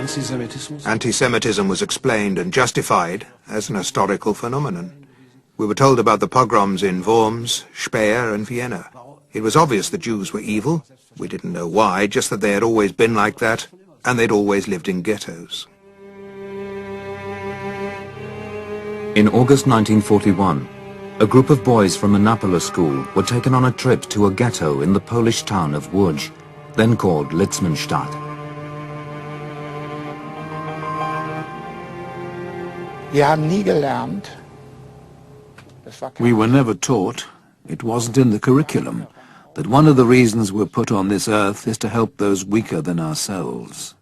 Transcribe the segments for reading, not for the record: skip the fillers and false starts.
Anti-Semitism was explained and justified as an historical phenomenon. We were told about the pogroms in Worms, Speyer and Vienna. It was obvious that Jews were evil. We didn't know why, just that they had always been like that, and they'd always lived in ghettos. In August 1941, a group of boys from Annapolis school were taken on a trip to a ghetto in the Polish town of Łódź, then called Litzmannstadt. We were never taught, it wasn't in the curriculum, that one of the reasons we're put on this earth is to help those weaker than ourselves.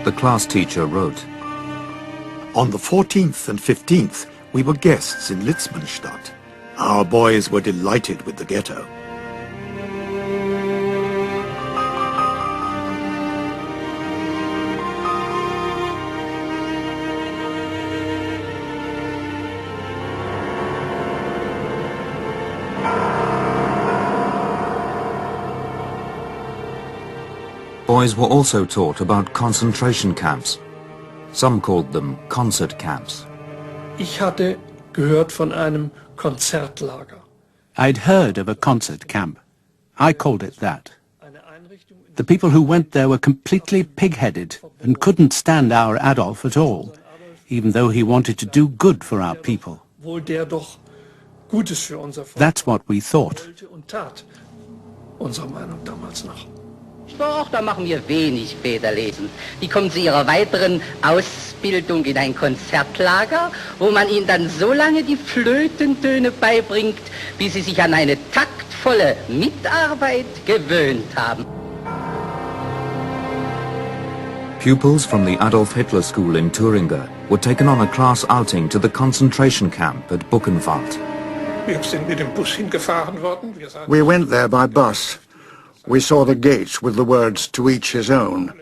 The class teacher wrote, "On the 14th and 15th, we were guests in Litzmannstadt. Our boys were delighted with the ghetto. Boys were also taught about concentration camps. Some called them concert camps. Ich hatte gehört von einem Konzertlager. I'd heard of a concert camp. I called it that. The people who went there were completely pig-headed and couldn't stand our Adolf at all, even though he wanted to do good for our people. That's what we thought. Unserer Meinung damals nach. Doch, da machen wir wenig Federlesen. Die kommen zu ihrer weiteren Ausbildung in ein Konzertlager, wo man ihnen dann so lange die Flötentöne beibringt, bis sie sich an eine taktvolle Mitarbeit gewöhnt haben. Pupils from the Adolf Hitler School in Thuringia were taken on a class outing to the concentration camp at Buchenwald. We went there by bus. We saw the gates with the words, "To each his own."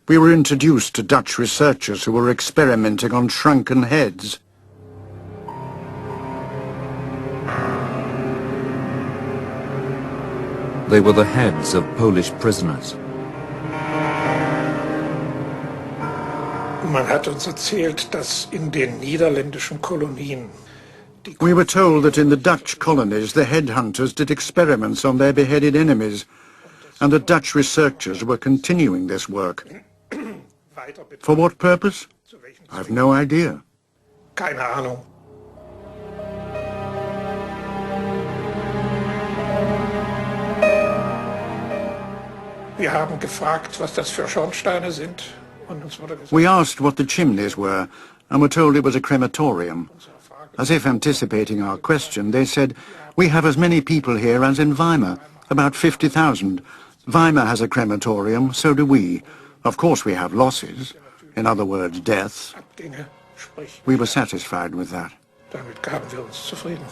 We were introduced to Dutch researchers who were experimenting on shrunken heads. They were the heads of Polish prisoners. Man hat uns erzählt, dass in den niederländischen Kolonien We were told that in the Dutch colonies the headhunters did experiments on their beheaded enemies, and that Dutch researchers were continuing this work. For what purpose? I've no idea. Keine Ahnung. Wir haben gefragt, was das für Schornsteine sind, und uns wurde gesagt, We asked what the chimneys were, and were told it was a crematorium. As if anticipating our question, they said, "We have as many people here as in Weimar, about 50,000. Weimar has a crematorium, so do we. Of course we have losses, in other words, deaths." Abgänge, sprich, We were satisfied with that. damit gaben wir uns zufrieden.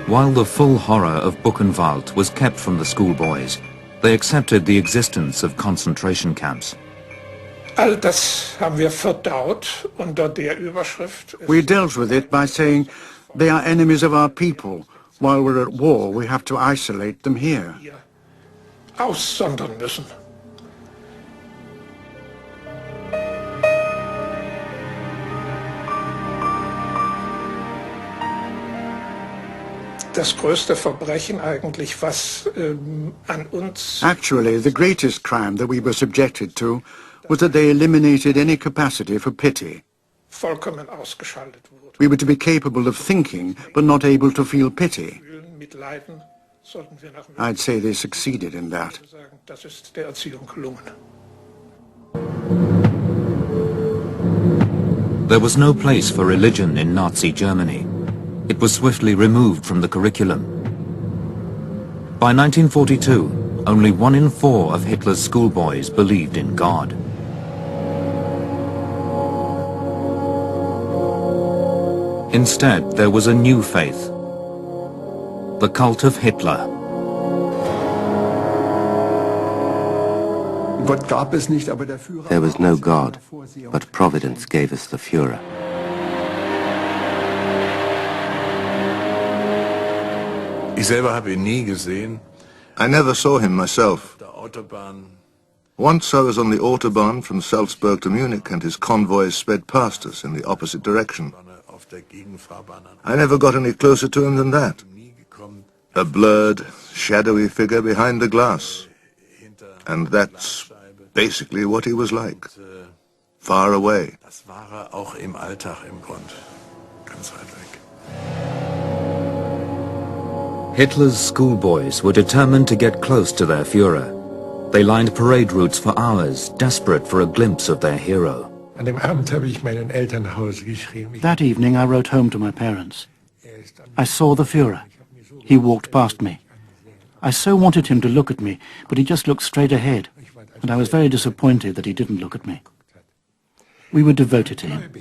While the full horror of Buchenwald was kept from the schoolboys, they accepted the existence of concentration camps. All das haben wir verdaut unter der Überschrift. We dealt with it by saying, they are enemies of our people. While we're at war, we have to isolate them here. Wir aussondern müssen. Das größte Verbrechen eigentlich, was an uns... Actually, the greatest crime that we were subjected to was that they eliminated any capacity for pity. vollkommen ausgeschaltet wurde. We were to be capable of thinking, but not able to feel pity. Mitleiden sollten wir nach I'd say they succeeded in that. sagen, das ist der Erziehung gelungen. There was no place for religion in Nazi Germany. It was swiftly removed from the curriculum. By 1942, only 1 in 4 of Hitler's schoolboys believed in God. Instead, there was a new faith, the cult of Hitler. There was no God, but Providence gave us the Führer. Ich selber habe ihn nie gesehen. I never saw him myself. Der Autobahn. Once I was on the Autobahn from Salzburg to Munich and his convoys sped past us in the opposite direction. Auf der Gegenfahrbahn. I never got any closer to him than that. A blurred, shadowy figure behind the glass. And that's basically what he was like. Far away. Das war er auch im Alltag im Grund. Ganz weit weg. Hitler's schoolboys were determined to get close to their Führer. They lined parade routes for hours, desperate for a glimpse of their hero. An dem Abend habe ich meinen Eltern nach Hause geschrieben. That evening I wrote home to my parents. I saw the Führer. He walked past me. I so wanted him to look at me, but he just looked straight ahead, and I was very disappointed that he didn't look at me. We were devoted to him.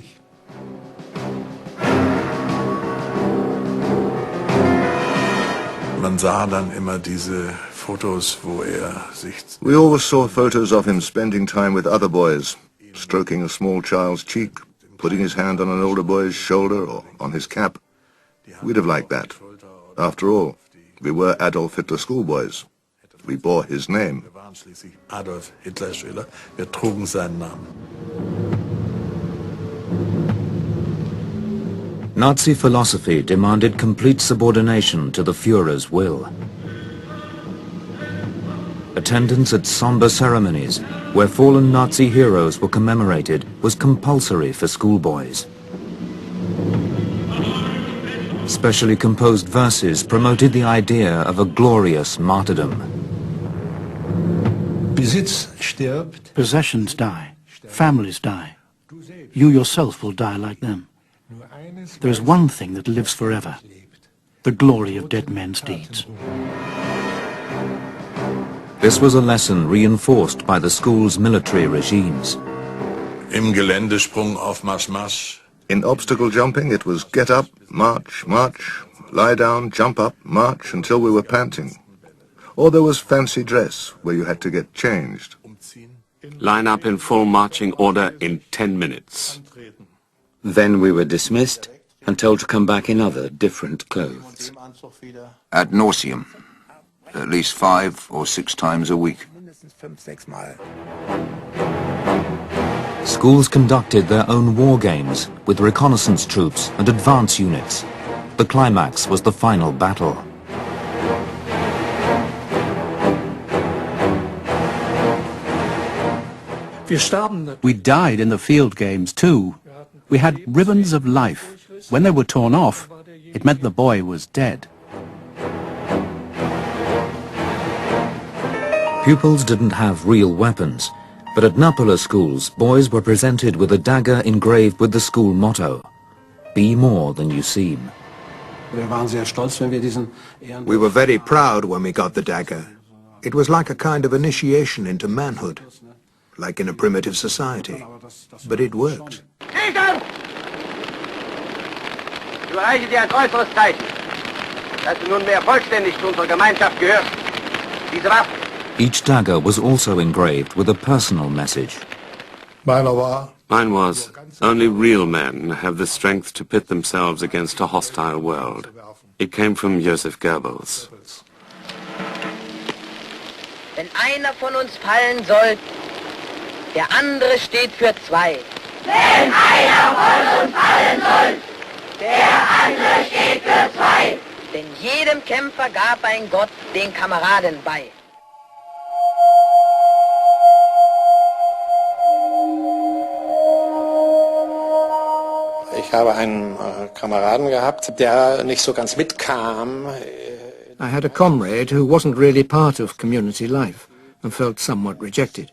Man sah dann immer diese Fotos, wo sich... We always saw photos of him spending time with other boys, stroking a small child's cheek, putting his hand on an older boy's shoulder or on his cap. We'd have liked that. After all, we were Adolf Hitler schoolboys. We bore his name. Wir waren schließlich Adolf Hitler Schüler. Wir trugen seinen Namen. Nazi philosophy demanded complete subordination to the Führer's will. Attendance at somber ceremonies, where fallen Nazi heroes were commemorated, was compulsory for schoolboys. Specially composed verses promoted the idea of a glorious martyrdom. Besitz stirbt. Possessions die. Families die. You yourself will die like them. There is one thing that lives forever: the glory of dead men's deeds. This was a lesson reinforced by the school's military regimes. Im Geländesprung auf Marsch, Marsch. In obstacle jumping, it was get up, march, march, lie down, jump up, march until we were panting. Or there was fancy dress, where you had to get changed. Line up in full marching order in 10 minutes. Then we were dismissed and told to come back in other, different clothes. Ad nauseam. At least 5 or 6 times a week. Schools conducted their own war games with reconnaissance troops and advance units. The climax was the final battle. We died in the field games too. We had ribbons of life. When they were torn off, it meant the boy was dead. Pupils didn't have real weapons, but at Napola schools, boys were presented with a dagger engraved with the school motto, "Be more than you seem." We were very proud when we got the dagger. It was like a kind of initiation into manhood, like in a primitive society. But it worked. Ich überreiche dir ein äußeres Zeichen, dass du nunmehr vollständig zu unserer Gemeinschaft gehörst. Diese Waffe. Each dagger was also engraved with a personal message. Mine was, only real men have the strength to pit themselves against a hostile world. It came from Joseph Goebbels. Wenn einer von uns fallen soll, der andere steht für 2. Wenn einer von uns fallen soll, der andere steht für 2. Denn jedem Kämpfer gab ein Gott den Kameraden bei. Ich habe einen Kameraden gehabt, der nicht so ganz mitkam. I had a comrade who wasn't really part of community life and felt somewhat rejected.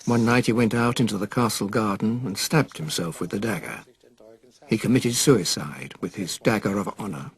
One night he went out into the castle garden and stabbed himself with the dagger. He committed suicide with his dagger of honor.